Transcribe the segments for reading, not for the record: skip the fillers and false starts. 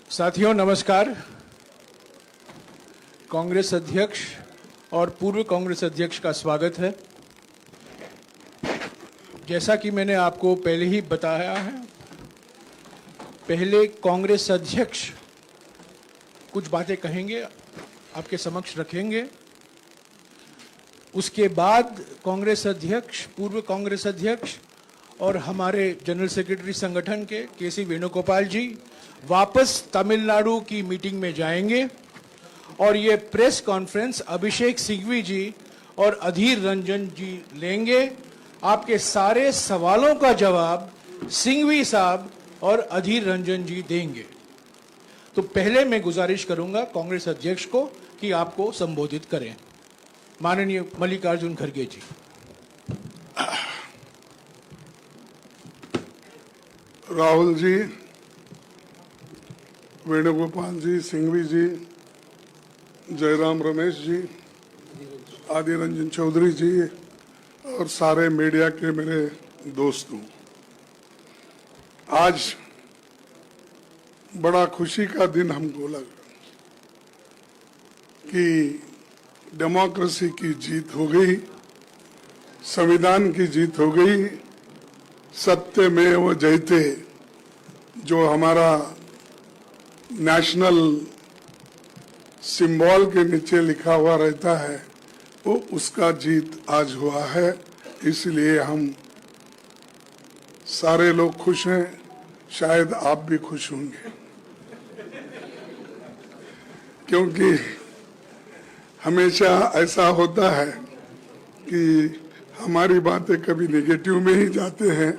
साथियों नमस्कार। कांग्रेस अध्यक्ष और पूर्व कांग्रेस अध्यक्ष का स्वागत है। जैसा कि मैंने आपको पहले ही बताया है, पहले कांग्रेस अध्यक्ष कुछ बातें कहेंगे, आपके समक्ष रखेंगे। उसके बाद कांग्रेस अध्यक्ष, पूर्व कांग्रेस अध्यक्ष और हमारे जनरल सेक्रेटरी संगठन के केसी वेणुगोपाल जी वापस तमिलनाडु की मीटिंग में जाएंगे और ये प्रेस कॉन्फ्रेंस अभिषेक सिंघवी जी और अधीर रंजन जी लेंगे। आपके सारे सवालों का जवाब सिंघवी साहब और अधीर रंजन जी देंगे। तो पहले मैं गुजारिश करूंगा कांग्रेस अध्यक्ष को कि आपको संबोधित करें। माननीय मल्लिकार्जुन खड़गे जी। राहुल जी, वेणुगोपाल जी, सिंघवी जी, जयराम रमेश जी, आदिर रंजन चौधरी जी और सारे मीडिया के मेरे दोस्तों, आज बड़ा खुशी का दिन हमको लगा कि डेमोक्रेसी की जीत हो गई, संविधान की जीत हो गई। सत्यमेव जयते जो हमारा नेशनल सिंबल के नीचे लिखा हुआ रहता है, वो उसका जीत आज हुआ है। इसलिए हम सारे लोग खुश हैं, शायद आप भी खुश होंगे, क्योंकि हमेशा ऐसा होता है कि हमारी बातें कभी नेगेटिव में ही जाते हैं,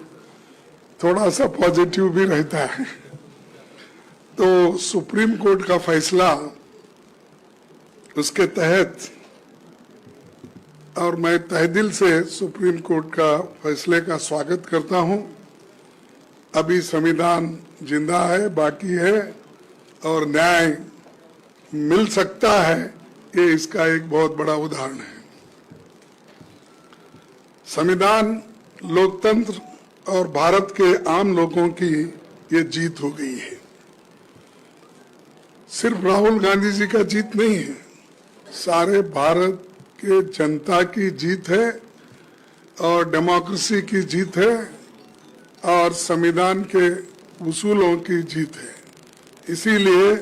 थोड़ा सा पॉजिटिव भी रहता है। तो सुप्रीम कोर्ट का फैसला, उसके तहत, और मैं तहे दिल से सुप्रीम कोर्ट का फैसले का स्वागत करता हूं। अभी संविधान जिंदा है, बाकी है और न्याय मिल सकता है, ये इसका एक बहुत बड़ा उदाहरण है। संविधान, लोकतंत्र और भारत के आम लोगों की ये जीत हो गई है। सिर्फ राहुल गांधी जी का जीत नहीं है, सारे भारत के जनता की जीत है और डेमोक्रेसी की जीत है और संविधान के उसूलों की जीत है। इसीलिए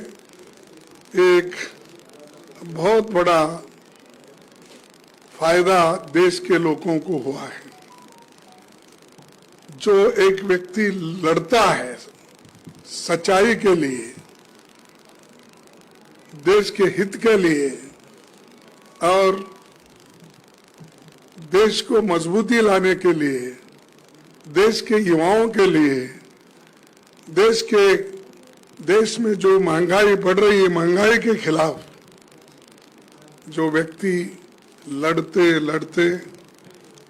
एक बहुत बड़ा फायदा देश के लोगों को हुआ है। जो एक व्यक्ति लड़ता है सच्चाई के लिए, देश के हित के लिए और देश को मजबूती लाने के लिए, देश के युवाओं के लिए, देश में जो महंगाई बढ़ रही है, महंगाई के खिलाफ जो व्यक्ति लड़ते लड़ते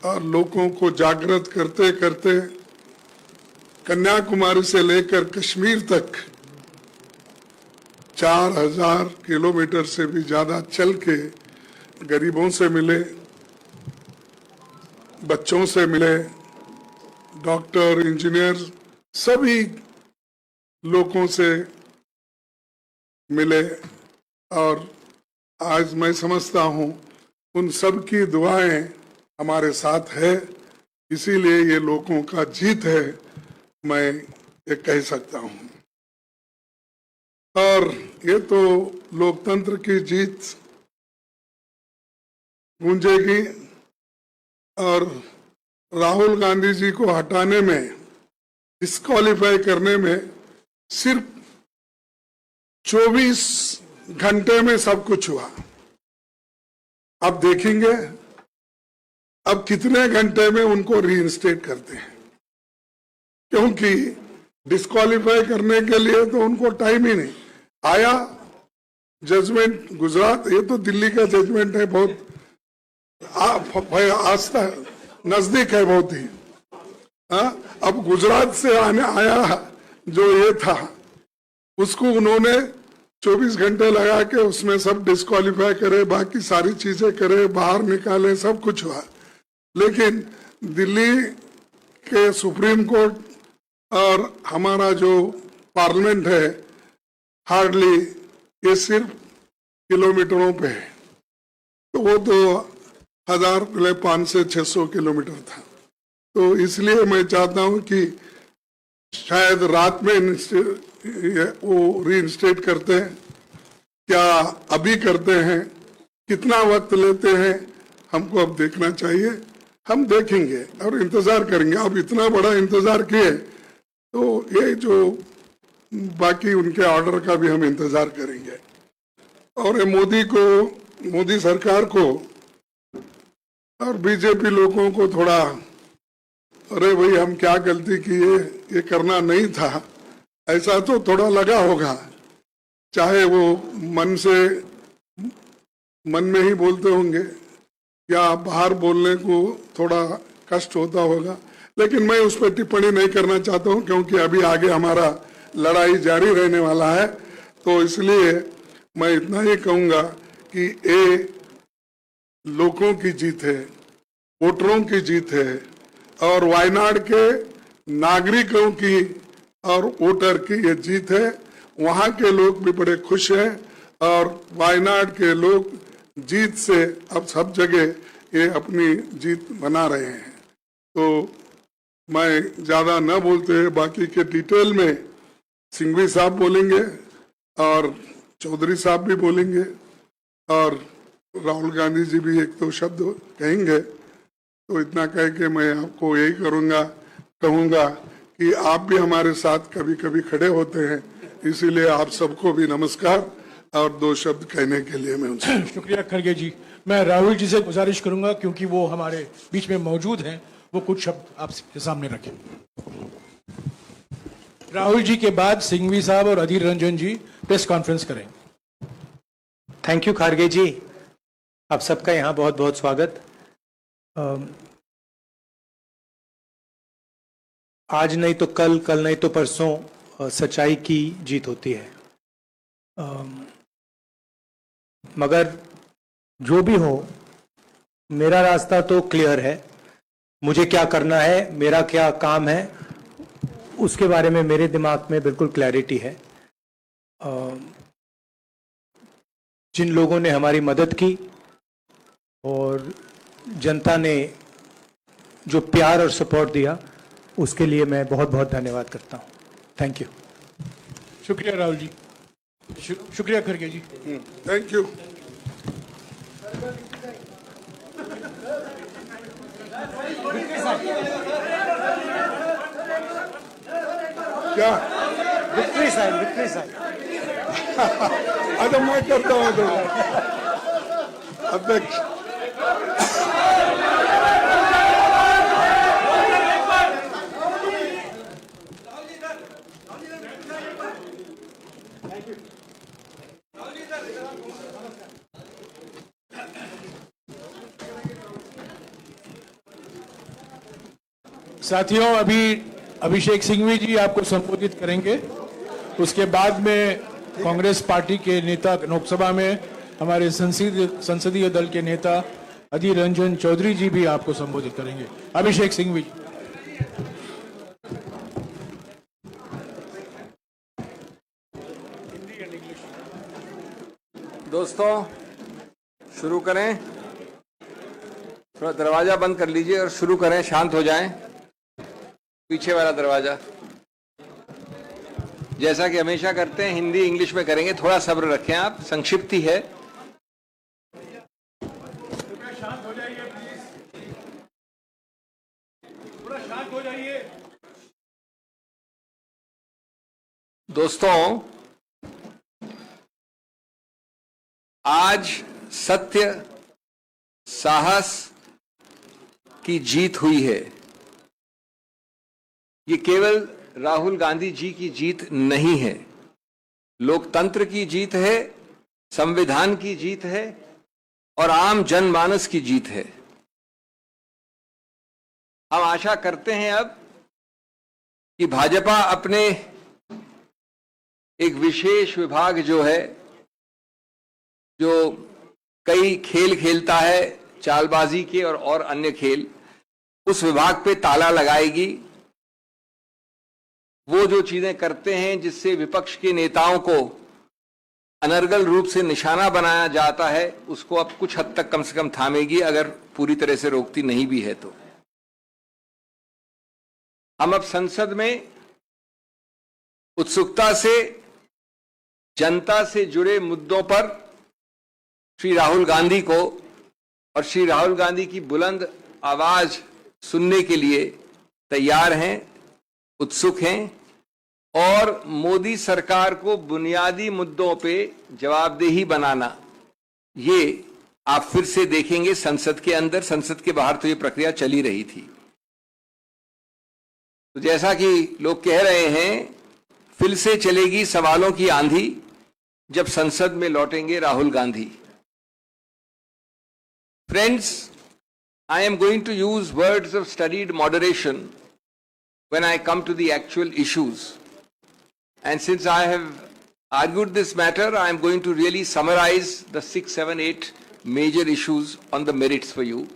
और लोगों को जागृत करते करते कन्याकुमारी से लेकर कश्मीर तक 4000 किलोमीटर से भी ज्यादा चल के गरीबों से मिले, बच्चों से मिले, डॉक्टर, इंजीनियर, सभी लोगों से मिले और आज मैं समझता हूं उन सब की दुआएं हमारे साथ है। इसीलिए ये लोगों का जीत है, मैं ये कह सकता हूं। और ये तो लोकतंत्र की जीत गूंजेगी और राहुल गांधी जी को हटाने में, डिस्क्वालीफाई करने में सिर्फ 24 घंटे में सब कुछ हुआ। अब देखेंगे अब कितने घंटे में उनको रीइंस्टेट करते हैं, क्योंकि डिस्क्वालीफाई करने के लिए तो उनको टाइम ही नहीं आया। जजमेंट गुजरात, ये तो दिल्ली का जजमेंट है, बहुत आस्था नजदीक है बहुत ही। अब गुजरात से आने आया जो ये था, उसको उन्होंने 24 घंटे लगा के उसमें सब डिस्क्वालीफाई करे, बाकी सारी चीजें करे, बाहर निकाले, सब कुछ हुआ। लेकिन दिल्ली के सुप्रीम कोर्ट और हमारा जो पार्लियामेंट है, हार्डली, ये सिर्फ किलोमीटरों पे है, तो वो तो 1000 पहले 500 से 600 किलोमीटर था। तो इसलिए मैं चाहता हूं कि शायद रात में वो रीइंस्टेट करते हैं, क्या अभी करते हैं, कितना वक्त लेते हैं, हमको अब देखना चाहिए। हम देखेंगे और इंतजार करेंगे। अब इतना बड़ा इंतजार किए तो ये जो बाकी उनके ऑर्डर का भी हम इंतजार करेंगे। और मोदी सरकार को और बीजेपी लोगों को थोड़ा, अरे भाई हम क्या गलती किए, ये करना नहीं था, ऐसा तो थोड़ा लगा होगा। चाहे वो मन में ही बोलते होंगे या बाहर बोलने को थोड़ा कष्ट होता होगा, लेकिन मैं उस पर टिप्पणी नहीं करना चाहता हूं, क्योंकि अभी आगे हमारा लड़ाई जारी रहने वाला है। तो इसलिए मैं इतना ही कहूंगा कि ये लोगों की जीत है, वोटरों की जीत है, और वायनाड के नागरिकों की और वोटर की ये जीत है। वहां के लोग भी बड़े खुश हैं और वायनाड के लोग जीत से अब सब जगह ये अपनी जीत बना रहे हैं। तो मैं ज्यादा न बोलते हुए बाकी के डिटेल में सिंघवी साहब बोलेंगे और चौधरी साहब भी बोलेंगे और राहुल गांधी जी भी एक दो शब्द कहेंगे। तो इतना कह के मैं आपको यही कहूंगा कि आप भी हमारे साथ कभी कभी खड़े होते हैं, इसीलिए आप सबको भी नमस्कार और दो शब्द कहने के लिए मैं उनसे शुक्रिया खड़गे जी। मैं राहुल जी से गुजारिश करूंगा, क्योंकि वो हमारे बीच में मौजूद हैं, वो कुछ शब्द आपके सामने रखें। राहुल जी के बाद सिंघवी साहब और अधीर रंजन जी प्रेस कॉन्फ्रेंस करें। थैंक यू खारगे जी, आप सबका यहाँ बहुत बहुत स्वागत। आज नहीं तो कल, कल नहीं तो परसों सच्चाई की जीत होती है। मगर जो भी हो, मेरा रास्ता तो क्लियर है। मुझे क्या करना है, मेरा क्या काम है, उसके बारे में मेरे दिमाग में बिल्कुल क्लैरिटी है। जिन लोगों ने हमारी मदद की और जनता ने जो प्यार और सपोर्ट दिया, उसके लिए मैं बहुत बहुत धन्यवाद करता हूँ। Thank you. शुक्रिया राहुल जी, शुक्रिया खड़गे जी। Thank you. क्या विक्ट्री साइन, विक्ट्री साइन। अच्छा मैं करता हूँ तो अध्यक्ष। साथियों, अभी अभिषेक सिंघवी जी आपको संबोधित करेंगे। उसके बाद में कांग्रेस पार्टी के नेता, लोकसभा में हमारे संसदीय दल के नेता अधीर रंजन चौधरी जी भी आपको संबोधित करेंगे। अभिषेक सिंघवी जी। दोस्तों, शुरू करें। थोड़ा दरवाजा बंद कर लीजिए और शुरू करें। शांत हो जाएं। पीछे वाला दरवाजा। जैसा कि हमेशा करते हैं, हिंदी इंग्लिश में करेंगे। थोड़ा सब्र रखें आप, संक्षिप्ति है। शांत हो जाइए प्लीज, थोड़ा शांत हो जाइए। दोस्तों, आज सत्य, साहस की जीत हुई है। ये केवल राहुल गांधी जी की जीत नहीं है, लोकतंत्र की जीत है, संविधान की जीत है और आम जनमानस की जीत है। हम आशा करते हैं अब कि भाजपा अपने एक विशेष विभाग जो है, जो कई खेल खेलता है, चालबाजी के और अन्य खेल, उस विभाग पे ताला लगाएगी। वो जो चीजें करते हैं जिससे विपक्ष के नेताओं को अनर्गल रूप से निशाना बनाया जाता है, उसको अब कुछ हद तक कम से कम थामेगी, अगर पूरी तरह से रोकती नहीं भी है तो। हम अब संसद में उत्सुकता से जनता से जुड़े मुद्दों पर श्री राहुल गांधी को और श्री राहुल गांधी की बुलंद आवाज सुनने के लिए तैयार हैं, उत्सुक हैं और मोदी सरकार को बुनियादी मुद्दों पे जवाबदेही बनाना, ये आप फिर से देखेंगे संसद के अंदर। संसद के बाहर तो ये प्रक्रिया चली रही थी। तो जैसा कि लोग कह रहे हैं, फिर से चलेगी सवालों की आंधी जब संसद में लौटेंगे Rahul Gandhi. Friends, I am going to use words of studied moderation when I come to the actual issues. And since I have argued this matter, I am going to really summarize the 6, 7, 8 major issues on the merits for you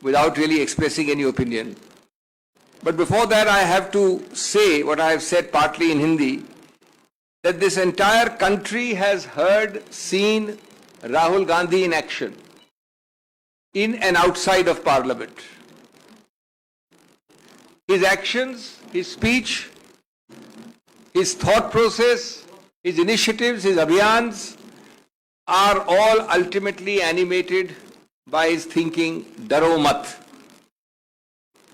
without really expressing any opinion. But before that, I have to say what I have said partly in Hindi, that this entire country has heard, seen Rahul Gandhi in action, in and outside of Parliament. His actions, his speech, his thought process, his initiatives, his abhiyans are all ultimately animated by his thinking, Daro Mat.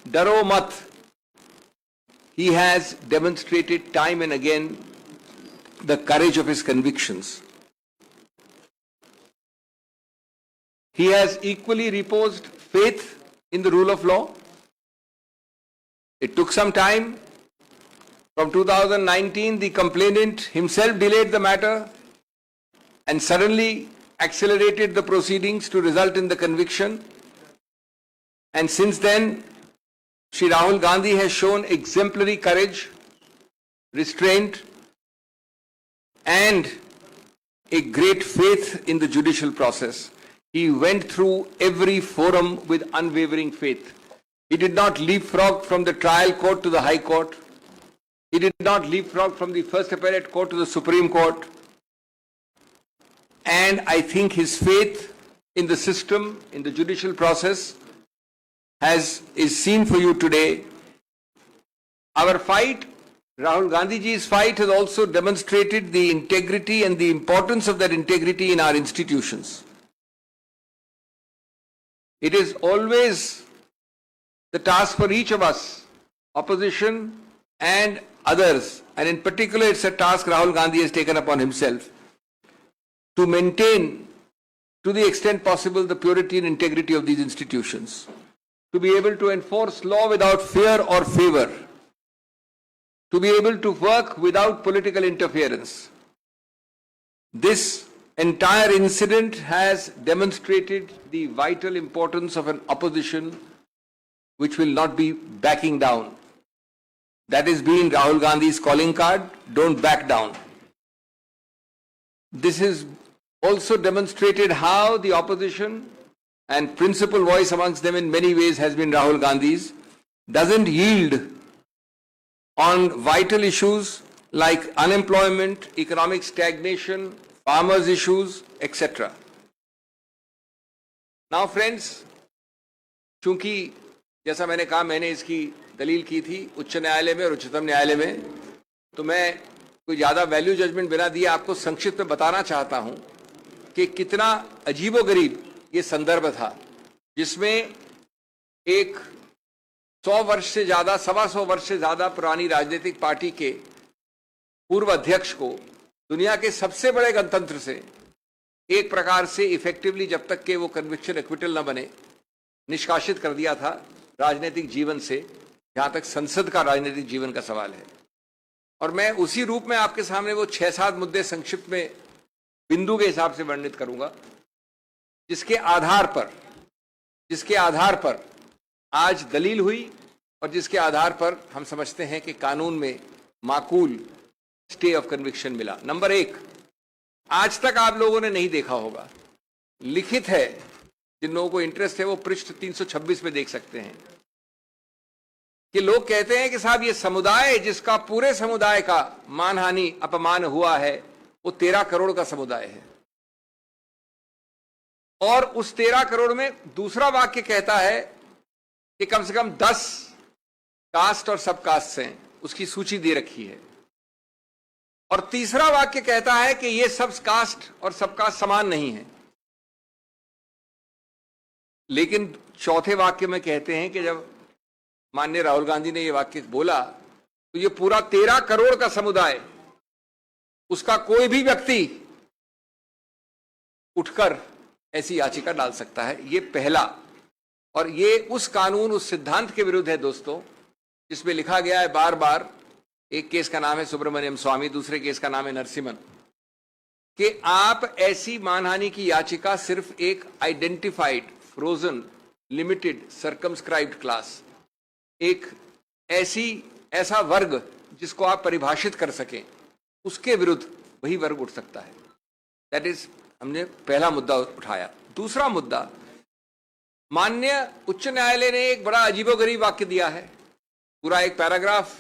Daro Mat. He has demonstrated time and again the courage of his convictions. He has equally reposed faith in the rule of law. It took some time. From 2019, the complainant himself delayed the matter and suddenly accelerated the proceedings to result in the conviction. And since then, Shri Rahul Gandhi has shown exemplary courage, restraint, and a great faith in the judicial process. He went through every forum with unwavering faith. He did not leapfrog from the trial court to the High Court. He did not leapfrog from the First Appellate Court to the Supreme Court. And I think his faith in the system, in the judicial process, is seen for you today. Our fight, Rahul Gandhi ji's fight, has also demonstrated the integrity and the importance of that integrity in our institutions. It is always the task for each of us, opposition and others, and in particular it's a task Rahul Gandhi has taken upon himself, to maintain to the extent possible the purity and integrity of these institutions, to be able to enforce law without fear or favor, to be able to work without political interference. This entire incident has demonstrated the vital importance of an opposition which will not be backing down. That has been Rahul Gandhi's calling card, don't back down. This has also demonstrated how the opposition, and principal voice amongst them in many ways has been Rahul Gandhi's, doesn't yield on vital issues like unemployment, economic stagnation, farmers' issues, etc. Now friends, चूंकि जैसा मैंने कहा, मैंने इसकी दलील की थी उच्च न्यायालय में और उच्चतम न्यायालय में, तो मैं कोई ज़्यादा वैल्यू जजमेंट बिना दिए आपको संक्षिप्त में बताना चाहता हूं कि कितना अजीबोगरीब ये संदर्भ था, जिसमें एक 100 वर्ष से ज़्यादा, 125 वर्ष से ज़्यादा पुरानी राजनीतिक पार्टी के पूर्व अध्यक्ष को दुनिया के सबसे बड़े गणतंत्र से एक प्रकार से इफेक्टिवली, जब तक कि वो कन्विक्शन एक्विटल न बने, निष्कासित कर दिया था राजनीतिक जीवन से, जहां तक संसद का राजनीतिक जीवन का सवाल है। और मैं उसी रूप में आपके सामने वो 6-7 मुद्दे संक्षिप्त में बिंदु के हिसाब से वर्णित करूंगा, जिसके आधार पर आज दलील हुई और जिसके आधार पर हम समझते हैं कि कानून में माकूल स्टे ऑफ कन्विक्शन मिला। नंबर 1, आज तक आप लोगों ने नहीं देखा होगा, लिखित है, जिन लोगों को इंटरेस्ट है वो पृष्ठ 326 में देख सकते हैं, कि लोग कहते हैं कि साहब ये समुदाय, जिसका पूरे समुदाय का मानहानि, अपमान हुआ है, वो 13 करोड़ का समुदाय है। और उस 13 करोड़ में दूसरा वाक्य कहता है कि कम से कम 10 कास्ट और सब कास्ट हैं, उसकी सूची दे रखी है। और तीसरा वाक्य कहता है कि ये सब कास्ट और सब कास्ट समान नहीं है। लेकिन चौथे वाक्य में कहते हैं कि जब माननीय राहुल गांधी ने ये वाक्य बोला तो ये पूरा 13 करोड़ का समुदाय, उसका कोई भी व्यक्ति उठकर ऐसी याचिका डाल सकता है। ये पहला, और ये उस कानून, उस सिद्धांत के विरुद्ध है दोस्तों, जिसमें लिखा गया है बार बार, एक केस का नाम है सुब्रमण्यम स्वामी, दूसरे केस का नाम है नरसिम्हन, कि आप ऐसी मानहानि की याचिका सिर्फ एक identified, frozen, limited, circumscribed class, एक ऐसा वर्ग जिसको आप परिभाषित कर सकें, उसके विरुद्ध वही वर्ग उठ सकता है। दैट इज, हमने पहला मुद्दा उठाया। दूसरा मुद्दा, माननीय उच्च न्यायालय ने एक बड़ा अजीबोगरीब वाक्य दिया है, पूरा एक पैराग्राफ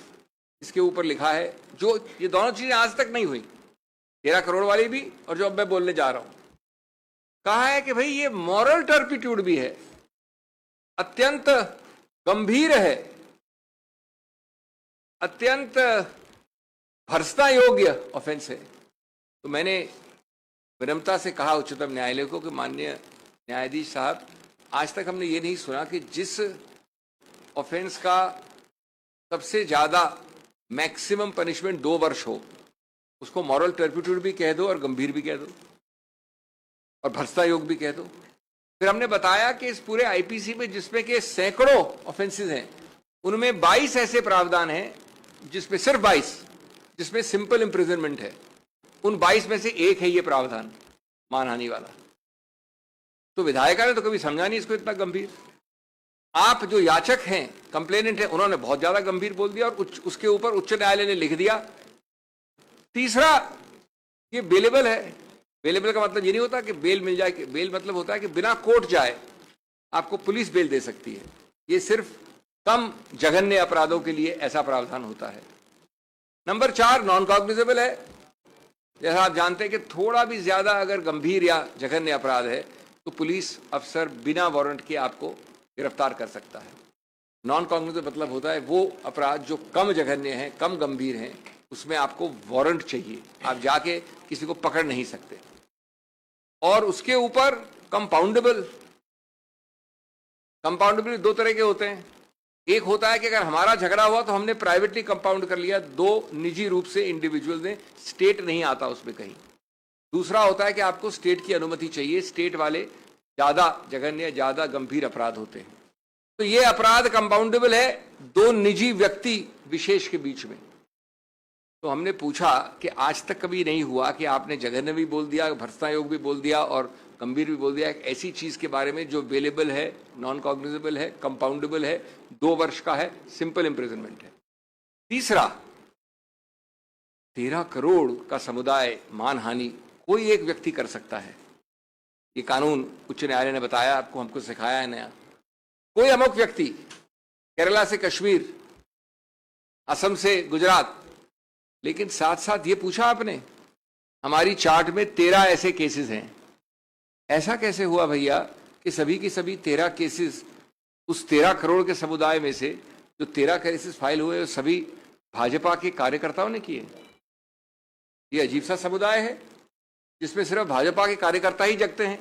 इसके ऊपर लिखा है, जो ये दोनों चीजें आज तक नहीं हुई, 13 करोड़ वाली भी और जो अब मैं बोलने जा रहा हूं। कहा है कि भाई ये मॉरल टर्पिट्यूड भी है, अत्यंत गंभीर है, अत्यंत भर्त्सना योग्य ऑफेंस है। तो मैंने विनम्रता से कहा उच्चतम न्यायालय को कि माननीय न्यायाधीश साहब, आज तक हमने ये नहीं सुना कि जिस ऑफेंस का सबसे ज्यादा मैक्सिमम पनिशमेंट 2 वर्ष हो, उसको मॉरल टर्पिट्यूड भी कह दो और गंभीर भी कह दो और भर्त्सना योग्य भी कह दो। फिर हमने बताया कि इस पूरे आईपीसी में, जिसमें के सैकड़ों ऑफेंसेस हैं, उनमें 22 ऐसे प्रावधान हैं, जिसमें सिर्फ 22 जिसमें सिंपल इम्प्रिजनमेंट है। उन 22 में से एक है ये प्रावधान मानहानि वाला। तो विधायिका ने तो कभी समझा नहीं इसको इतना गंभीर। आप जो याचक हैं, कंप्लेनेंट है, उन्होंने बहुत ज्यादा गंभीर बोल दिया और उसके ऊपर उच्च न्यायालय ने लिख दिया। तीसरा, ये बेलेबल है। बेलेबल का मतलब ये नहीं होता कि बेल मिल जाए, बेल मतलब होता है कि बिना कोर्ट जाए आपको पुलिस बेल दे सकती है। ये सिर्फ कम जघन्य अपराधों के लिए ऐसा प्रावधान होता है। नंबर 4, नॉन कॉग्निजेबल है। जैसा आप जानते हैं कि थोड़ा भी ज्यादा अगर गंभीर या जघन्य अपराध है तो पुलिस अफसर बिना वारंट के आपको गिरफ्तार कर सकता है। नॉन कॉग्निजेबल मतलब होता है वो अपराध जो कम जघन्य है, कम गंभीर है, उसमें आपको वारंट चाहिए, आप जाके किसी को पकड़ नहीं सकते। और उसके ऊपर कंपाउंडेबल 2 तरह के होते हैं। एक होता है कि अगर हमारा झगड़ा हुआ तो हमने प्राइवेटली कंपाउंड कर लिया, 2 निजी रूप से इंडिविजुअल ने, स्टेट नहीं आता उसमें कहीं। दूसरा होता है कि आपको स्टेट की अनुमति चाहिए, स्टेट वाले ज्यादा जघन्य, ज्यादा गंभीर अपराध होते हैं। तो ये अपराध कंपाउंडेबल है 2 निजी व्यक्ति विशेष के बीच में। तो हमने पूछा कि आज तक कभी नहीं हुआ कि आपने जघन्य भी बोल दिया, भर्त्सना योग्य भी बोल दिया और गंभीर भी बोल दिया, एक ऐसी चीज के बारे में जो बेलेबल है, नॉन कॉग्निजेबल है, कंपाउंडेबल है, 2 वर्ष का है, सिंपल इम्प्रिजनमेंट है। तीसरा, 13 करोड़ का समुदाय, मानहानि कोई एक व्यक्ति कर सकता है। ये कानून उच्च न्यायालय ने बताया आपको, हमको सिखाया है नया। कोई अमुक व्यक्ति, केरला से कश्मीर, असम से गुजरात, लेकिन साथ साथ ये पूछा आपने, हमारी चार्ट में 13 ऐसे केसेस हैं। ऐसा कैसे हुआ भैया कि सभी के सभी 13 केसेस उस 13 करोड़ के समुदाय में से जो 13 केसेस फाइल हुए वो सभी भाजपा के कार्यकर्ताओं ने किए? ये अजीब सा समुदाय है जिसमें सिर्फ भाजपा के कार्यकर्ता ही जगते हैं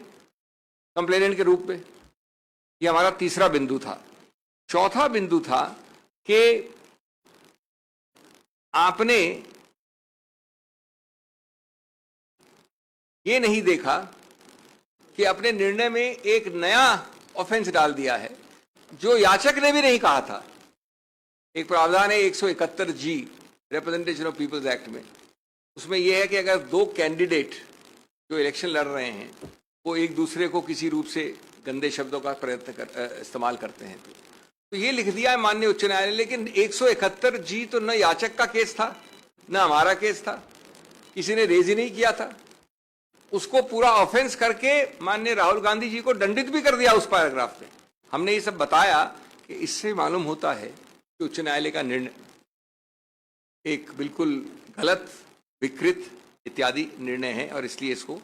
कंप्लेनेंट के रूप में। ये हमारा तीसरा बिंदु था। चौथा बिंदु था कि आपने ये नहीं देखा कि अपने निर्णय में एक नया ऑफेंस डाल दिया है जो याचक ने भी नहीं कहा था। एक प्रावधान है 171G representation of peoples act में, उसमें यह है कि अगर 2 कैंडिडेट जो इलेक्शन लड़ रहे हैं वो एक दूसरे को किसी रूप से गंदे शब्दों का इस्तेमाल करते हैं तो ये लिख दिया है माननीय उच्च न्यायालय। लेकिन 171G तो न याचक का केस था न हमारा केस था, किसी ने रेज ही नहीं किया था। उसको पूरा ऑफेंस करके माननीय राहुल गांधी जी को दंडित भी कर दिया उस पैराग्राफ में। हमने ये सब बताया कि इससे मालूम होता है कि उच्च न्यायालय का निर्णय एक बिल्कुल गलत, विकृत इत्यादि निर्णय है और इसलिए इसको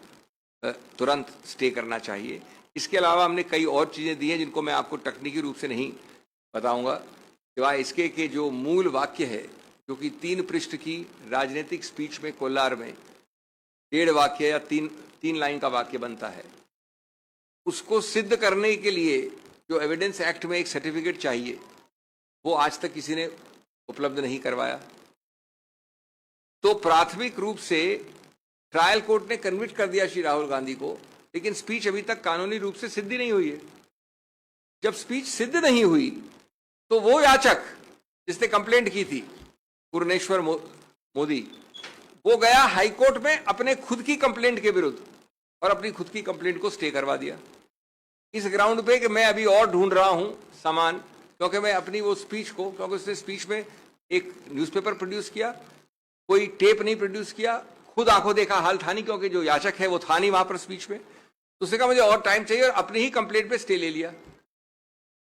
तुरंत स्टे करना चाहिए। इसके अलावा हमने कई और चीज़ें दी हैं जिनको मैं आपको तकनीकी रूप से नहीं बताऊंगा, सिवाय इसके कि जो मूल वाक्य है जो कि 3 पृष्ठ की राजनीतिक स्पीच में कोलार में 1.5 वाक्य या 3 लाइन का वाक्य बनता है, उसको सिद्ध करने के लिए जो एविडेंस एक्ट में एक सर्टिफिकेट चाहिए वो आज तक किसी ने उपलब्ध नहीं करवाया। तो प्राथमिक रूप से ट्रायल कोर्ट ने कन्विक्ट कर दिया श्री राहुल गांधी को, लेकिन स्पीच अभी तक कानूनी रूप से सिद्ध नहीं हुई है। जब स्पीच सिद्ध नहीं हुई तो वो याचक जिसने कंप्लेंट की थी पूर्णेश्वर मोदी, वो गया हाईकोर्ट में अपने खुद की कंप्लेंट के विरुद्ध और अपनी खुद की कंप्लेंट को स्टे करवा दिया इस ग्राउंड पे कि मैं अभी और ढूंढ रहा हूं सामान, क्योंकि मैं अपनी वो स्पीच को, क्योंकि उसने स्पीच में एक न्यूज़पेपर प्रोड्यूस किया, कोई टेप नहीं प्रोड्यूस किया, खुद आंखों देखा हाल था नहीं, क्योंकि जो याचक है वो था नहीं वहां पर स्पीच में, तो उसने कहा मुझे और टाइम चाहिए और अपनी ही कंप्लेंट पे स्टे ले लिया।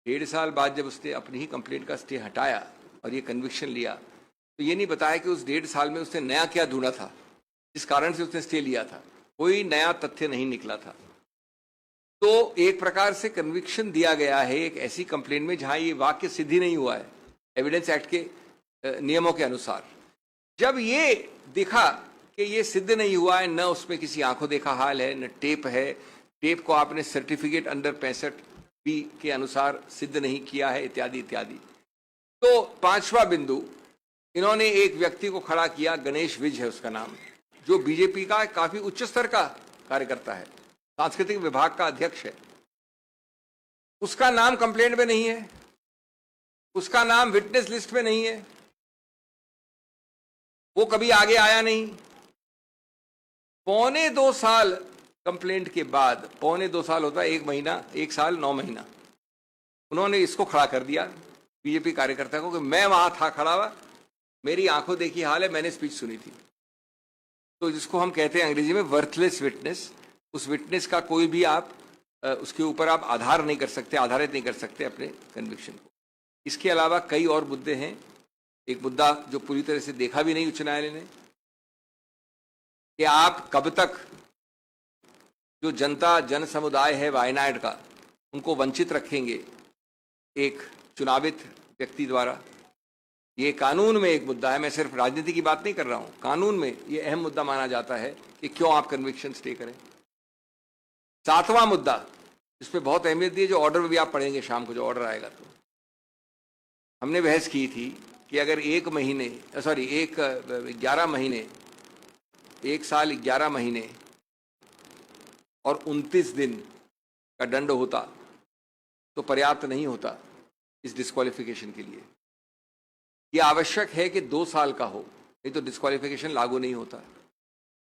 1.5 साल बाद जब उसने अपनी ही कंप्लेंट का स्टे हटाया और ये कन्विक्शन लिया, तो ये नहीं बताया कि उस 1.5 साल में उसने नया क्या ढूंढा था जिस कारण से उसने स्टे लिया था। कोई नया तथ्य नहीं निकला था। तो एक प्रकार से कन्विक्शन दिया गया है एक ऐसी कंप्लेंट में जहां ये वाक्य सिद्ध ही नहीं हुआ है एविडेंस एक्ट के नियमों के अनुसार। जब ये दिखा कि ये सिद्ध नहीं हुआ है, न उसमें किसी आंखों देखा हाल है, न टेप है, टेप को आपने सर्टिफिकेट अंडर 65B के अनुसार सिद्ध नहीं किया है, इत्यादि इत्यादि। तो 5वां बिंदु, इन्होंने एक व्यक्ति को खड़ा किया, गणेश विज है उसका नाम, जो बीजेपी का काफी उच्च स्तर का कार्यकर्ता है, सांस्कृतिक विभाग का अध्यक्ष है। उसका नाम कंप्लेंट में नहीं है, उसका नाम विटनेस लिस्ट में नहीं है, वो कभी आगे आया नहीं। 1.25 साल कंप्लेंट के बाद, 1.25 साल होता है 1 महीना, 1 साल 9 महीना, उन्होंने इसको खड़ा कर दिया बीजेपी कार्यकर्ता को कि मैं वहां था खड़ा हुआ, मेरी आंखों देखी हाल है, मैंने स्पीच सुनी थी। तो जिसको हम कहते हैं अंग्रेजी में वर्थलेस विटनेस, उस विटनेस का कोई भी आप उसके ऊपर आप आधार नहीं कर सकते, आधारित नहीं कर सकते अपने कन्विक्शन को। इसके अलावा कई और मुद्दे हैं। एक मुद्दा जो पूरी तरह से देखा भी नहीं उच्च न्यायालय ने, कि आप कब तक जो जनता जन समुदाय है वायनाड का, उनको वंचित रखेंगे एक चुनावित व्यक्ति द्वारा। ये कानून में एक मुद्दा है, मैं सिर्फ राजनीति की बात नहीं कर रहा हूं, कानून में ये अहम मुद्दा माना जाता है कि क्यों आप कन्विक्शन स्टे करें। 7वां मुद्दा, इस पर बहुत अहमियत दी है, जो ऑर्डर में भी आप पढ़ेंगे शाम को, जो ऑर्डर आएगा, तो हमने बहस की थी कि अगर 11 महीने 1 साल 11 महीने और 29 दिन का दंड होता तो पर्याप्त नहीं होता इस डिस्क्वालिफिकेशन के लिए। यह आवश्यक है कि 2 साल का हो, नहीं तो डिस्क्वालिफिकेशन लागू नहीं होता।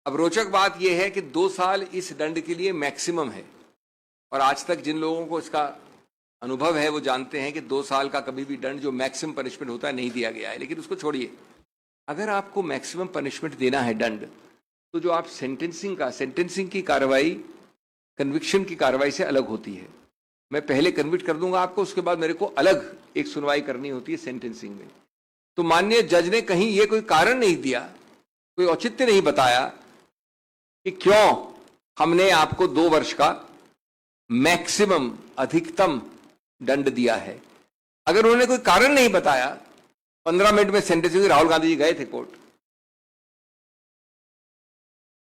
अब रोचक बात यह है कि 2 साल इस दंड के लिए मैक्सिमम है, और आज तक जिन लोगों को इसका अनुभव है वो जानते हैं कि 2 साल का कभी भी दंड जो मैक्सिमम पनिशमेंट होता है नहीं दिया गया है। लेकिन उसको छोड़िए, अगर आपको मैक्सिमम पनिशमेंट देना है दंड, तो जो आप सेंटेंसिंग की कार्रवाई कन्विक्शन की कार्रवाई से अलग होती है। मैं पहले कन्विक्ट कर दूंगा आपको, उसके बाद मेरे को अलग एक सुनवाई करनी होती है सेंटेंसिंग में। तो माननीय जज ने कहीं ये कोई कारण नहीं दिया, कोई औचित्य नहीं बताया कि क्यों हमने आपको 2 वर्ष का मैक्सिमम अधिकतम दंड दिया है। अगर उन्होंने कोई कारण नहीं बताया, 15 मिनट में सेंटेंसिंग, राहुल गांधी जी गए थे कोर्ट,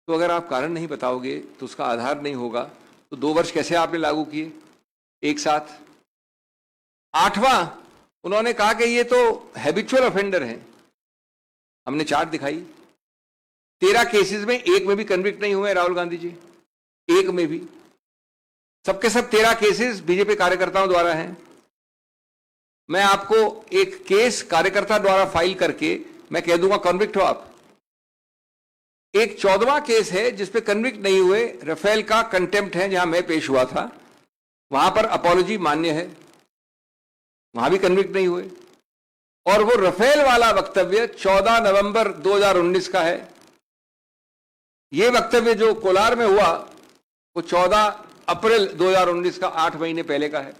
तो अगर आप कारण नहीं बताओगे तो उसका आधार नहीं होगा, तो 2 वर्ष कैसे आपने लागू किए एक साथ। 8वां, उन्होंने कहा कि ये तो हैबिचुअल ऑफेंडर हैं। हमने चार्ट दिखाई, 13 केसेस में 1 में भी कन्विक्ट नहीं हुए राहुल गांधी जी, 1 में भी। सबके सब 13 केसेस बीजेपी कार्यकर्ताओं द्वारा हैं। मैं आपको एक केस कार्यकर्ता द्वारा फाइल करके मैं कह दूंगा कन्विक्ट हो आप। एक 14वां केस है जिसपे कन्विक्ट नहीं हुए, राफेल का कंटेम्प्ट है, जहां मैं पेश हुआ था, वहां पर अपॉलॉजी मान्य है, वहां भी कन्विक्ट नहीं हुए। और वो राफेल वाला वक्तव्य 14 नवंबर 2019 का है। ये वक्तव्य जो कोलार में हुआ वो 14 अप्रैल 2019 का, 8 महीने पहले का है।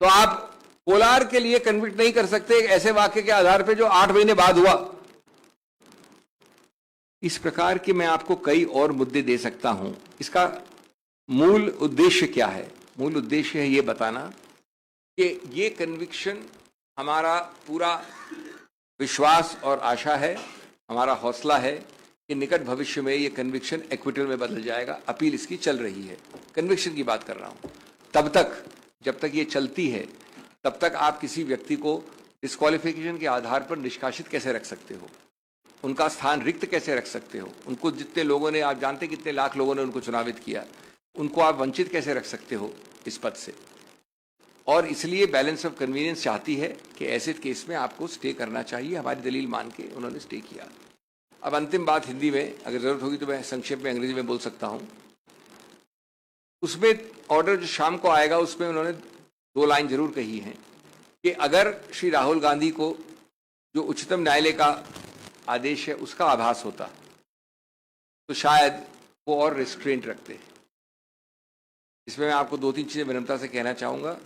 तो आप कोलार के लिए कन्विक्ट नहीं कर सकते एक ऐसे वाक्य के आधार पर जो 8 महीने बाद हुआ। इस प्रकार के मैं आपको कई और मुद्दे दे सकता हूं। इसका मूल उद्देश्य क्या है? मूल उद्देश्य है ये बताना कि ये कन्विक्शन हमारा पूरा विश्वास और आशा है, हमारा हौसला है कि निकट भविष्य में ये कन्विक्शन एक्विटल में बदल जाएगा। अपील इसकी चल रही है, कन्विक्शन की बात कर रहा हूं। तब तक, जब तक ये चलती है, तब तक आप किसी व्यक्ति को डिस्क्वालिफिकेशन के आधार पर निष्कासित कैसे रख सकते हो, उनका स्थान रिक्त कैसे रख सकते हो, उनको जितने लोगों ने, आप जानते कितने लाख लोगों ने उनको चुनावित किया, उनको आप वंचित कैसे रख सकते हो इस पद से। और इसलिए बैलेंस ऑफ कन्वीनियंस चाहती है कि ऐसे केस में आपको स्टे करना चाहिए। हमारी दलील मान के उन्होंने स्टे किया। अब अंतिम बात हिंदी में, अगर जरूरत होगी तो मैं संक्षेप में अंग्रेजी में बोल सकता हूं। उसमें ऑर्डर जो शाम को आएगा उसमें उन्होंने 2 लाइन जरूर कही है कि अगर श्री राहुल गांधी को जो उच्चतम न्यायालय का आदेश है उसका आभास होता तो शायद वो और रिस्ट्रेंट रखते। इसमें मैं आपको 2-3 चीजें विनम्रता से कहना चाहूंगा।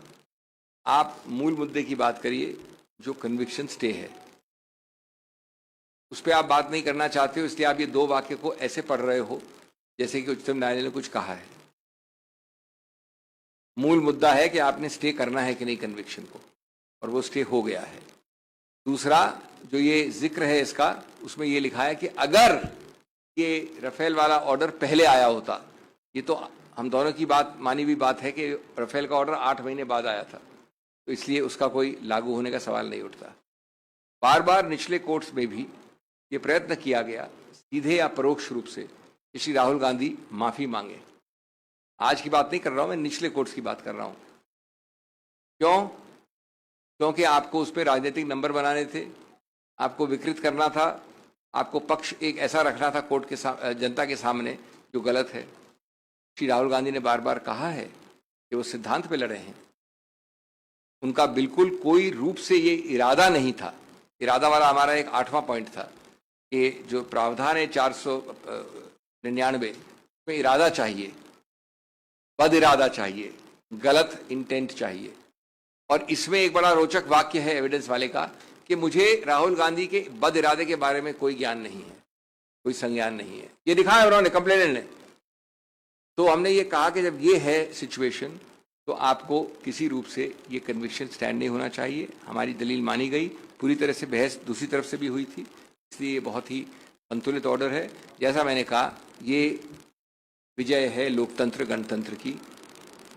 आप मूल मुद्दे की बात करिए, जो कन्विक्शन स्टे है उस पर आप बात नहीं करना चाहते हो, इसलिए आप ये 2 वाक्य को ऐसे पढ़ रहे हो जैसे कि उच्चतम न्यायालय ने कुछ कहा है। मूल मुद्दा है कि आपने स्टे करना है कि नहीं कन्विक्शन को, और वो स्टे हो गया है। दूसरा जो ये जिक्र है इसका, उसमें ये लिखा है कि अगर ये राफेल वाला ऑर्डर पहले आया होता, ये तो हम दोनों की बात मानी हुई बात है कि राफेल का ऑर्डर 8 महीने बाद आया था, तो इसलिए उसका कोई लागू होने का सवाल नहीं उठता। बार बार निचले कोर्ट्स में भी ये प्रयत्न किया गया, सीधे या परोक्ष रूप से, कि श्री राहुल गांधी माफी मांगे। आज की बात नहीं कर रहा हूं मैं, निचले कोर्ट्स की बात कर रहा हूं। क्यों? क्योंकि आपको उस पर राजनीतिक नंबर बनाने थे, आपको विकृत करना था, आपको पक्ष एक ऐसा रखना था कोर्ट के जनता के सामने जो गलत है। श्री राहुल गांधी ने बार बार कहा है कि वो सिद्धांत पे लड़े हैं। उनका बिल्कुल कोई रूप से ये इरादा नहीं था। इरादा वाला हमारा एक 8वां पॉइंट था कि जो प्रावधान है 499 में इरादा चाहिए, बद इरादा चाहिए, गलत इंटेंट चाहिए। और इसमें एक बड़ा रोचक वाक्य है एविडेंस वाले का कि मुझे राहुल गांधी के बद इरादे के बारे में कोई ज्ञान नहीं है, कोई संज्ञान नहीं है, ये लिखा है उन्होंने, कंप्लेनेंट ने। तो हमने ये कहा कि जब ये है सिचुएशन तो आपको किसी रूप से ये कन्विक्शन स्टैंड नहीं होना चाहिए। हमारी दलील मानी गई, पूरी तरह से बहस दूसरी तरफ से भी हुई थी, इसलिए ये बहुत ही संतुलित ऑर्डर है। जैसा मैंने कहा, ये विजय है लोकतंत्र गणतंत्र की,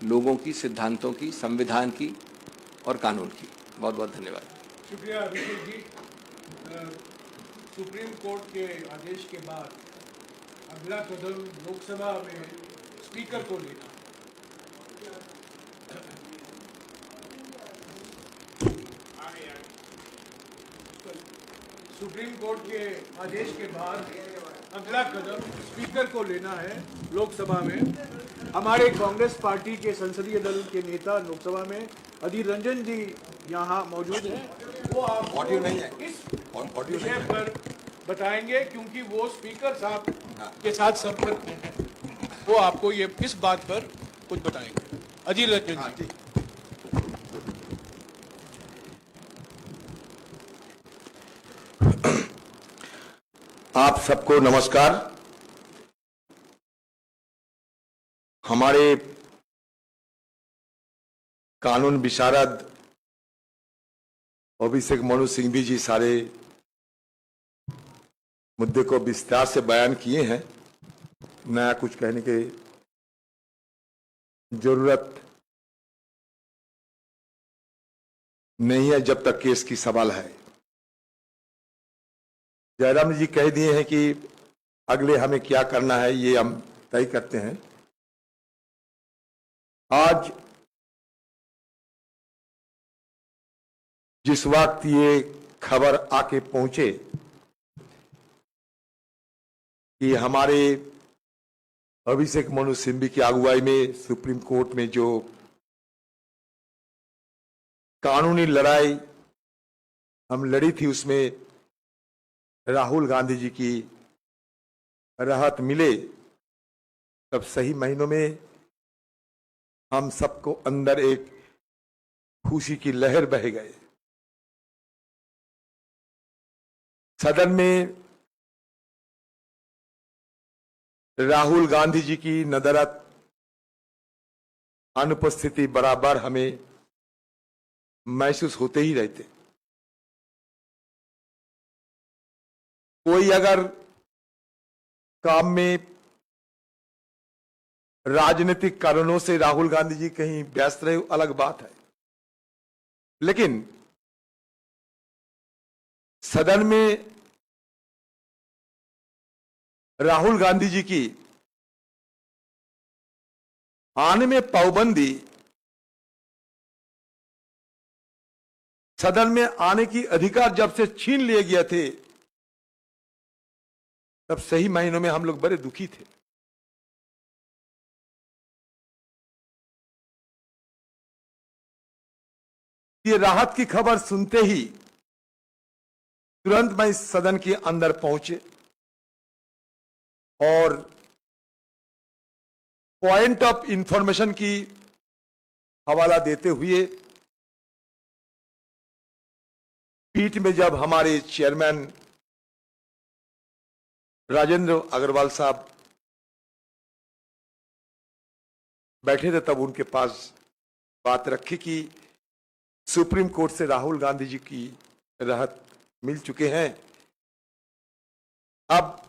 लोगों की, सिद्धांतों की, संविधान की और कानून की। बहुत बहुत धन्यवाद। शुक्रिया अभिषेक जी। सुप्रीम कोर्ट के आदेश के बाद अगला कदम लोकसभा में स्पीकर को लेना। सुप्रीम कोर्ट के आदेश के बाद अगला कदम स्पीकर को लेना है लोकसभा में। हमारे कांग्रेस पार्टी के संसदीय दल के नेता लोकसभा में अधीर रंजन जी यहाँ मौजूद हैं। वो आप ऑडियो नहीं है, इस ऑडियो विषय पर बताएंगे, क्योंकि वो स्पीकर साहब के साथ संपर्क में हैं। वो आपको ये इस बात पर कुछ बताएंगे। अधीर रंजन जी। आप सबको नमस्कार। हमारे कानून विशारद अभिषेक मनु सिंघवी जी सारे मुद्दे को विस्तार से बयान किए हैं। नया कुछ कहने की जरूरत नहीं है जब तक केस की सवाल है। जयराम जी कह दिए हैं कि अगले हमें क्या करना है ये हम तय करते हैं। आज जिस वक्त ये खबर आके पहुंचे कि हमारे अभिषेक मनु सिंघवी की अगुवाई में सुप्रीम कोर्ट में जो कानूनी लड़ाई हम लड़ी थी उसमें राहुल गांधी जी की राहत मिले, तब सही महीनों में हम सबको अंदर एक खुशी की लहर बह गए। सदन में राहुल गांधी जी की नदारत अनुपस्थिति बराबर हमें महसूस होते ही रहते। कोई अगर काम में राजनीतिक कारणों से राहुल गांधी जी कहीं व्यस्त रहे, अलग बात है, लेकिन सदन में राहुल गांधी जी की आने में पाबंदी, सदन में आने की अधिकार जब से छीन लिए गए थे, तब सही महीनों में हम लोग बड़े दुखी थे। ये राहत की खबर सुनते ही तुरंत मैं इस सदन के अंदर पहुंचे और पॉइंट ऑफ इंफॉर्मेशन की हवाला देते हुए पीठ में जब हमारे चेयरमैन राजेंद्र अग्रवाल साहब बैठे थे, तब उनके पास बात रखी कि सुप्रीम कोर्ट से राहुल गांधी जी की राहत मिल चुके हैं, अब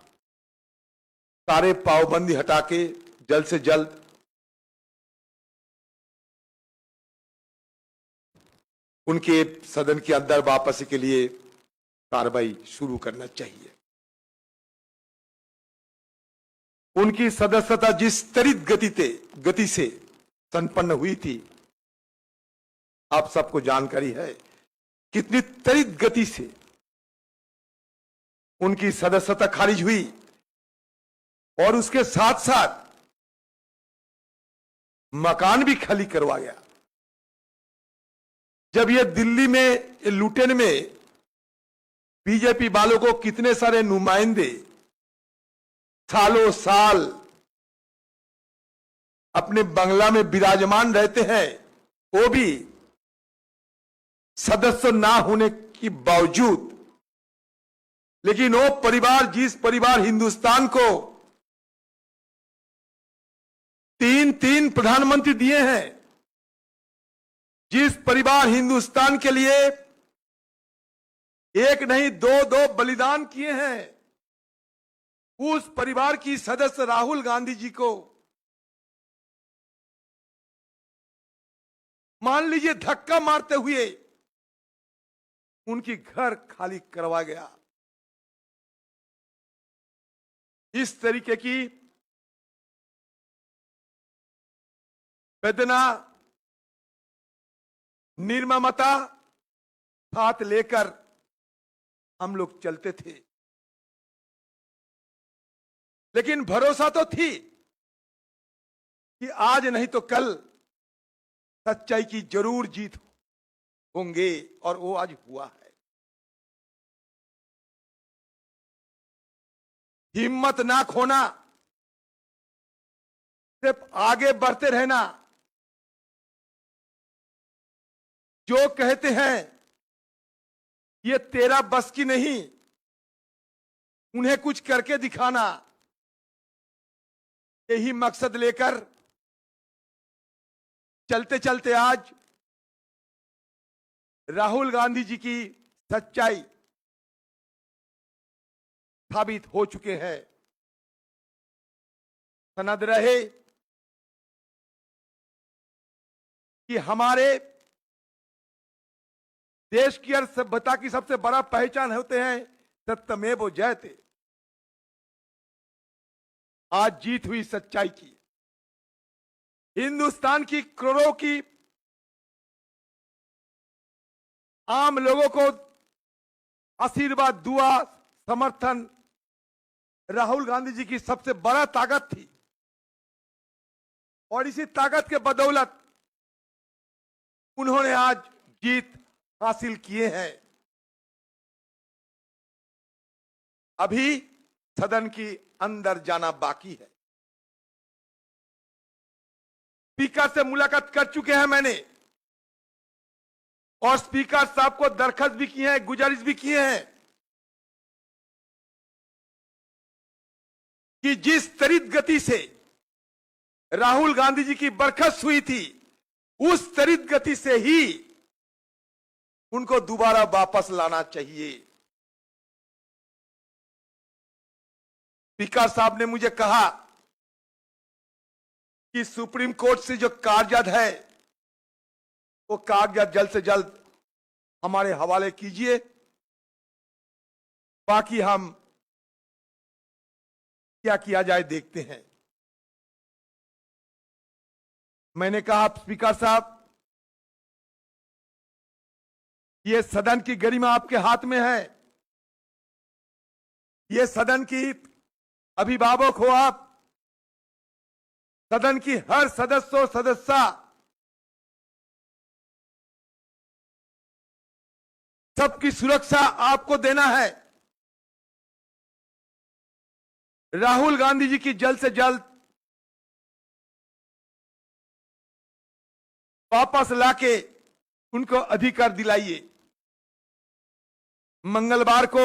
सारे पाबंदी हटा के जल्द से जल्द उनके सदन के अंदर वापसी के लिए कार्रवाई शुरू करना चाहिए। उनकी सदस्यता जिस त्वरित गति से संपन्न हुई थी, आप सबको जानकारी है कितनी त्वरित गति से उनकी सदस्यता खारिज हुई और उसके साथ साथ मकान भी खाली करवा गया। जब ये दिल्ली में लुटेन में बीजेपी वालों को कितने सारे नुमाइंदे सालों साल अपने बंगला में विराजमान रहते हैं, वो भी सदस्य ना होने के बावजूद, लेकिन वो परिवार, जिस परिवार हिंदुस्तान को तीन प्रधानमंत्री दिए हैं, जिस परिवार हिंदुस्तान के लिए एक नहीं दो बलिदान किए हैं, उस परिवार की सदस्य राहुल गांधी जी को मान लीजिए धक्का मारते हुए उनकी घर खाली करवा गया। इस तरीके की वेदना, निर्ममता साथ लेकर हम लोग चलते थे, लेकिन भरोसा तो थी कि आज नहीं तो कल सच्चाई की जरूर जीत होंगे, और वो आज हुआ है। हिम्मत ना खोना, सिर्फ आगे बढ़ते रहना। जो कहते हैं ये तेरा बस की नहीं, उन्हें कुछ करके दिखाना, यही मकसद लेकर चलते चलते आज राहुल गांधी जी की सच्चाई साबित हो चुके हैं। सनद रहे कि हमारे देश की और सभ्यता की सबसे बड़ा पहचान होते हैं सत्यमेव जयते। आज जीत हुई सच्चाई की, हिंदुस्तान की करोड़ों की आम लोगों को आशीर्वाद, दुआ, समर्थन राहुल गांधी जी की सबसे बड़ा ताकत थी, और इसी ताकत के बदौलत उन्होंने आज जीत हासिल किए हैं। अभी सदन की अंदर जाना बाकी है। स्पीकर से मुलाकात कर चुके हैं मैंने, और स्पीकर साहब को दरखास्त भी की है, गुजारिश भी किए हैं कि जिस त्वरित गति से राहुल गांधी जी की बरखास्त हुई थी, उस त्वरित गति से ही उनको दोबारा वापस लाना चाहिए। स्पीकर साहब ने मुझे कहा कि सुप्रीम कोर्ट से जो कागजात है, वो कागजात जल्द से जल्द हमारे हवाले कीजिए, बाकी हम क्या किया जाए देखते हैं। मैंने कहा स्पीकर साहब, ये सदन की गरिमा आपके हाथ में है, ये सदन की अभिभावक हो आप, सदन की हर सदस्य और सदस्या सबकी सुरक्षा आपको देना है। राहुल गांधी जी की जल्द से जल्द वापस लाके उनको अधिकार दिलाइए। मंगलवार को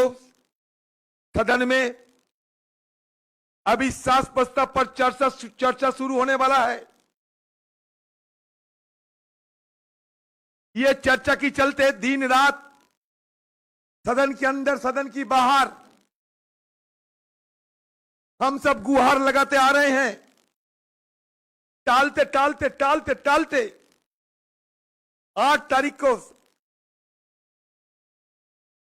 सदन में अविश्वास प्रस्ताव पर चर्चा शुरू होने वाला है। यह चर्चा की चलते दिन रात सदन के अंदर सदन की बाहर हम सब गुहार लगाते आ रहे हैं। टालते टालते टालते टालते 8 तारीख को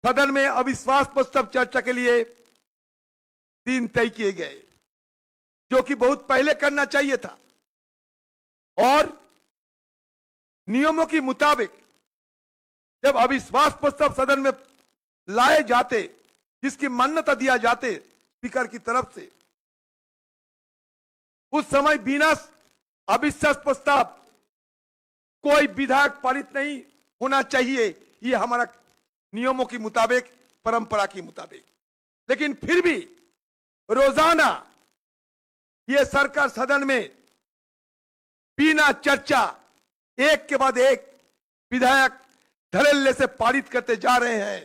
सदन में अविश्वास प्रस्ताव चर्चा के लिए दिन तय किए गए, जो कि बहुत पहले करना चाहिए था। और नियमों के मुताबिक जब अविश्वास प्रस्ताव सदन में लाए जाते, जिसकी मान्यता दिया जाते स्पीकर की तरफ से, उस समय बिना अविश्वास प्रस्ताव कोई विधायक पारित नहीं होना चाहिए, ये हमारा नियमों के मुताबिक, परंपरा के मुताबिक। लेकिन फिर भी रोजाना ये सरकार सदन में बिना चर्चा एक के बाद एक विधायक धड़ल्ले से पारित करते जा रहे हैं।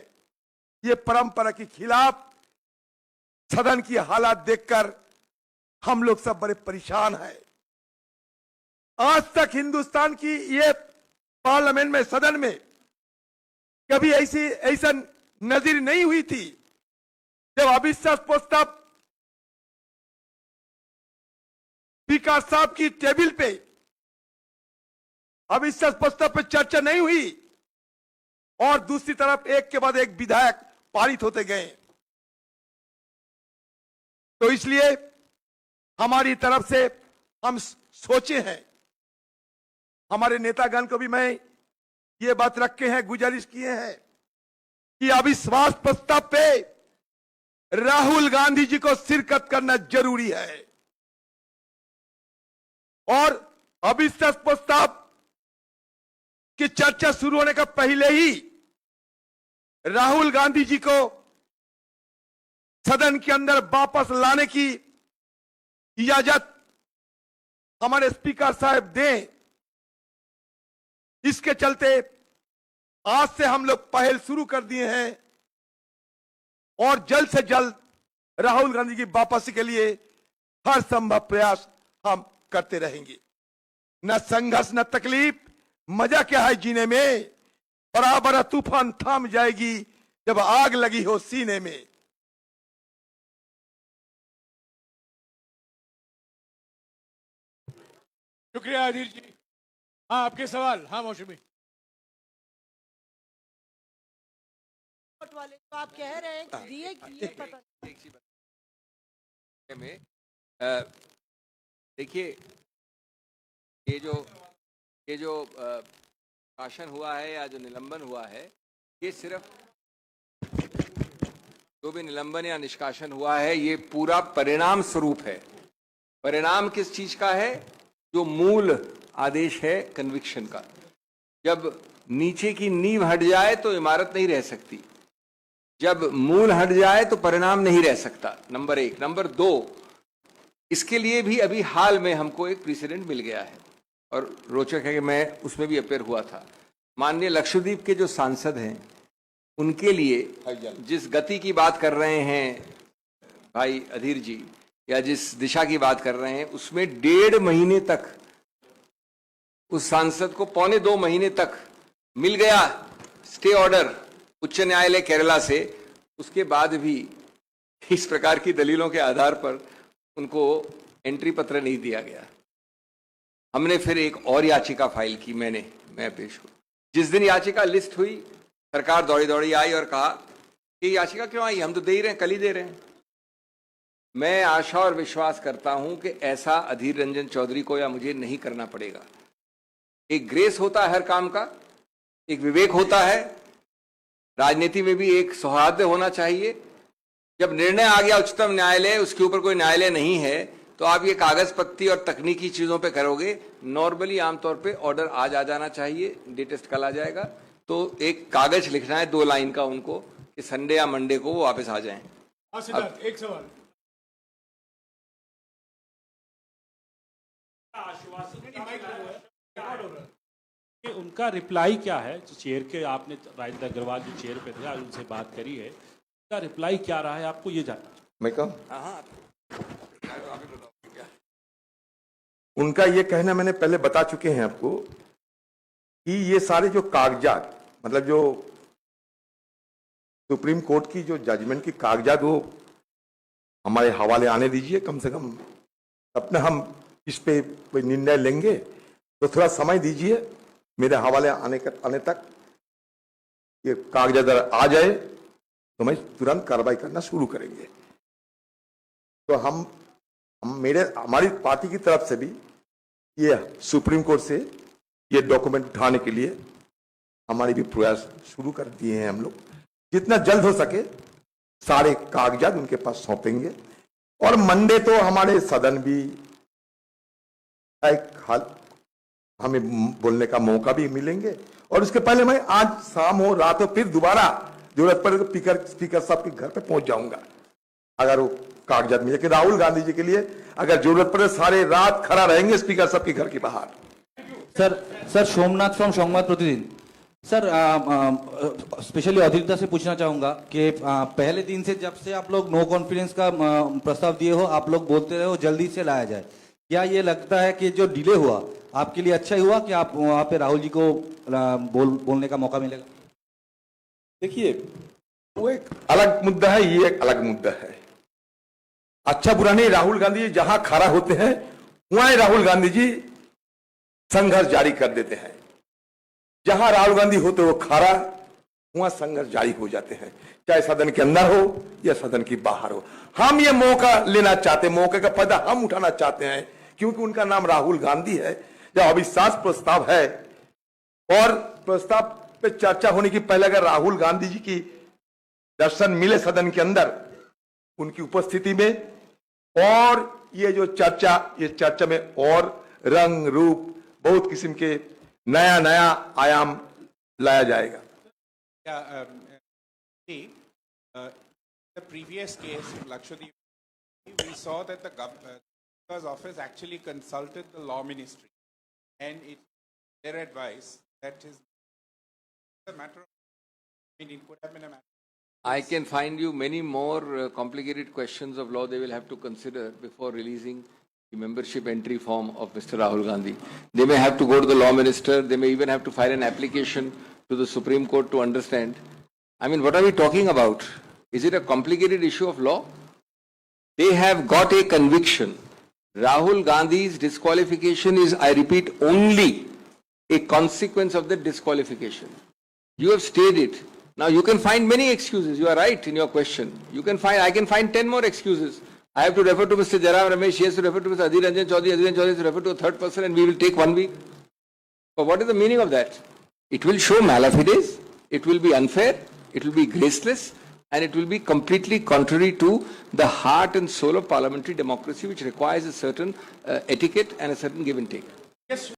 ये परंपरा के खिलाफ सदन की हालात देखकर हम लोग सब बड़े परेशान हैं। आज तक हिंदुस्तान की ये पार्लियामेंट में, सदन में कभी ऐसा नजीर नहीं हुई थी जब अविश्वास प्रस्ताव स्पीकर साहब की टेबल पे अविश्वास प्रस्ताव पे चर्चा नहीं हुई और दूसरी तरफ एक के बाद एक विधायक पारित होते गए। तो इसलिए हमारी तरफ से हम सोचे हैं, हमारे नेतागण को भी मैं ये बात रखे हैं, गुजारिश किए हैं कि अविश्वास प्रस्ताव पे राहुल गांधी जी को शिरकत करना जरूरी है। और अविश्वास प्रस्ताव की चर्चा शुरू होने का पहले ही राहुल गांधी जी को सदन के अंदर वापस लाने की इजाजत हमारे स्पीकर साहब दें। इसके चलते आज से हम लोग पहल शुरू कर दिए हैं और जल्द से जल्द राहुल गांधी की वापसी के लिए हर संभव प्रयास हम करते रहेंगे। न संघर्ष न तकलीफ, मजा क्या है जीने में, बराबर तूफान थाम जाएगी जब आग लगी हो सीने में। शुक्रिया अधीर जी। हाँ, आपके सवाल। हाँ मौसमी, वाले तो आप कह रहे हैं कि दिए किए पता में देखिए, ये जो शासन हुआ है या जो निलंबन हुआ है, ये सिर्फ जो भी निलंबन या निष्कासन हुआ है, ये पूरा परिणाम स्वरूप है। परिणाम किस चीज का है? जो मूल आदेश है कन्विक्शन का। जब नीचे की नींव हट जाए तो इमारत नहीं रह सकती, जब मूल हट जाए तो परिणाम नहीं रह सकता। नंबर 1। नंबर 2, इसके लिए भी अभी हाल में हमको एक प्रेसिडेंट मिल गया है और रोचक है कि मैं उसमें भी अपेयर हुआ था। माननीय लक्षद्वीप के जो सांसद हैं, उनके लिए जिस गति की बात कर रहे हैं भाई अधीर जी, या जिस दिशा की बात कर रहे हैं उसमें 1.5 महीने तक उस सांसद को 1.25 महीने तक मिल गया स्टे ऑर्डर उच्च न्यायालय केरला से, उसके बाद भी इस प्रकार की दलीलों के आधार पर उनको एंट्री पत्र नहीं दिया गया। हमने फिर एक और याचिका फाइल की, मैं पेश हूं। जिस दिन याचिका लिस्ट हुई सरकार दौड़ी दौड़ी आई और कहा कि याचिका क्यों आई, हम तो दे ही रहे हैं, कल ही दे रहे हैं। मैं आशा और विश्वास करता हूं कि ऐसा अधीर रंजन चौधरी को या मुझे नहीं करना पड़ेगा। एक ग्रेस होता है हर काम का, एक विवेक होता है, राजनीति में भी एक सौहार्द होना चाहिए। जब निर्णय आ गया उच्चतम न्यायालय, उसके ऊपर कोई न्यायालय नहीं है, तो आप ये कागज पत्ती और तकनीकी चीजों पे करोगे। नॉर्मली आमतौर पे ऑर्डर आज आ जाना चाहिए, लेटेस्ट कल आ जाएगा। तो एक कागज लिखना है 2 लाइन का उनको कि संडे या मंडे को वो वापस आ जाएं। सिद्धार्थ, एक सवाल। कि उनका रिप्लाई क्या है, जो चेयर के आपने राजेंद्र अग्रवाल जो चेयर पे थे आज उनसे बात करी है, उनका रिप्लाई क्या रहा है आपको ये जानना। मैं कहूं, हाँ, उनका ये कहना मैंने पहले बता चुके हैं आपको कि ये सारे जो कागजात, मतलब जो सुप्रीम कोर्ट की जो जजमेंट की कागजात, वो हमारे हवाले आने दीजिए कम से कम। अपने हम इस पे कोई निर्णय लेंगे तो थोड़ा समय दीजिए मेरे हवाले आने तक। ये कागजात आ जाए तो मैं तुरंत कार्रवाई करना शुरू करेंगे। तो हमारी पार्टी की तरफ से भी ये सुप्रीम कोर्ट से ये डॉक्यूमेंट उठाने के लिए हमारे भी प्रयास शुरू कर दिए हैं। हम लोग जितना जल्द हो सके सारे कागजात उनके पास सौंपेंगे और मंडे तो हमारे सदन भी एक हाल हमें बोलने का मौका भी मिलेंगे। और उसके पहले मैं आज शाम हो रात हो फिर दोबारा जरूरत पड़े तो स्पीकर साहब के घर पे पहुंच जाऊंगा अगर वो कागजात मिले। कि राहुल गांधी जी के लिए अगर जरूरत पड़े सारे रात खड़ा रहेंगे स्पीकर साहब के घर के बाहर। सर सोमनाथ फ्रॉम संवाद प्रतिदिन। सर स्पेशली अधिवक्ता से पूछना चाहूंगा कि पहले दिन से जब से आप लोग नो कॉन्फिडेंस का प्रस्ताव दिए हो, आप लोग बोलते रहे हो जल्दी से लाया जाए। क्या ये लगता है कि जो डिले हुआ आपके लिए अच्छा ही हुआ कि आप वहां पे राहुल जी को बोलने का मौका मिलेगा? देखिए, वो एक अलग मुद्दा है, ये एक अलग मुद्दा है। अच्छा बुरा नहीं, राहुल गांधी जी जहां खड़ा होते हैं वहां राहुल गांधी जी संघर्ष जारी कर देते हैं। जहां राहुल गांधी होते वो खड़ा, वहां संघर्ष जारी हो जाते हैं, चाहे सदन के अंदर हो या सदन के बाहर हो। हम ये मौका लेना चाहते हैं, मौके का फायदा हम उठाना चाहते हैं, क्योंकि उनका नाम राहुल गांधी है। जब अविश्वास प्रस्ताव है और प्रस्ताव पे चर्चा होने की पहले अगर राहुल गांधी जी की दर्शन मिले सदन के अंदर उनकी उपस्थिति में, और ये जो चर्चा में और रंग रूप बहुत किस्म के नया आयाम लाया जाएगा। The previous case in Lakshadweep, we saw that the governor's office actually consulted the law ministry, and it's their advice that is a matter of, it could have been a matter. I can find you many more complicated questions of law they will have to consider before releasing the membership entry form of Mr. Rahul Gandhi. They may have to go to the law minister. They may even have to file an application to the Supreme Court to understand. I mean, what are we talking about? Is it a complicated issue of law? They have got a conviction. Rahul Gandhi's disqualification is, I repeat, only a consequence of the disqualification. You have stated. Now you can find many excuses. You are right in your question. I can find 10 more excuses. I have to refer to Mr. Jairam Ramesh. He has to refer to Mr. Adhir Ranjan Chaudhary. Adhir Ranjan Chaudhary has to refer to a third person, and we will take 1 week. But what is the meaning of that? It will show malafide. It will be unfair. It will be graceless. And it will be completely contrary to the heart and soul of parliamentary democracy, which requires a certain etiquette and a certain give and take. Yes.